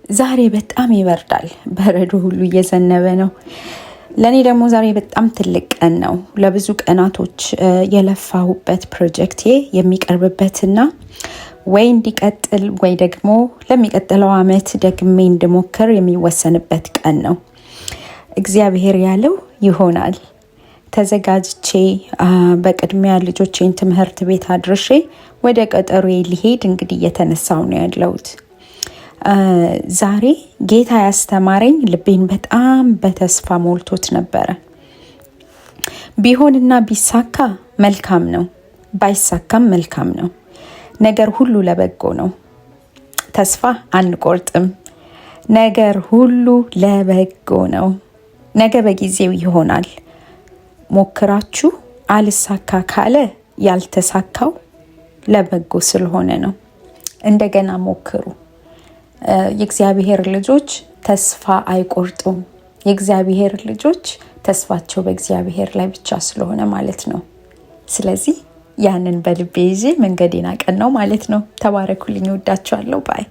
ዛሬ በጣም ይበርዳል። በረዶ ሁሉ እየዘነበ ነው። ለኔ ደግሞ ዛሬ በጣም ትልቅ ቀን ነው። ለብዙ ቀናቶች የለፋሁበት ፕሮጀክቴ የሚቀርብበትና ወይ እንዲቀጥል ወይ ደግሞ ለሚቀጥለው አመት ደግሜ እንድሞክር የሚወሰንበት ቀን ነው። እግዚአብሔር ያለው ይሆናል። ተዘጋጅቼ በቅድሚያ ልጆቼን ትምህርት ቤት አድርሼ ወደ ቀጠሮዬ ሊሄድ እንግዲህ እየተነሳው ነው ያለሁት። ዛሬ ጌታ ያስተማረኝ ልቤን በጣም በተስፋ ሞልቶት ነበረ። ቢሆንና ቢሳካ መልካም ነው፣ ባይሳካም መልካም ነው። ነገር ሁሉ ለበጎ ነው። ተስፋ አንቆርጥም። ነገር ሁሉ ለበጎ ነው። ነገ በጊዜው ይሆናል። ሞክራችሁ አልሳካ ካለ ያልተሳካው ለበጎ ስለሆነ ነው። እንደገና ሞክሩ። የእግዚአብሔር ልጆች ተስፋ አይቆርጡም። የእግዚአብሔር ልጆች ተስፋቸው በእግዚአብሔር ላይ ብቻ ስለሆነ ማለት ነው። ስለዚህ ያንን በልቤ ይዤ መንገዴን አቀናው ማለት ነው። ተባረኩልኝ። ወዳችኋለሁ። ባይ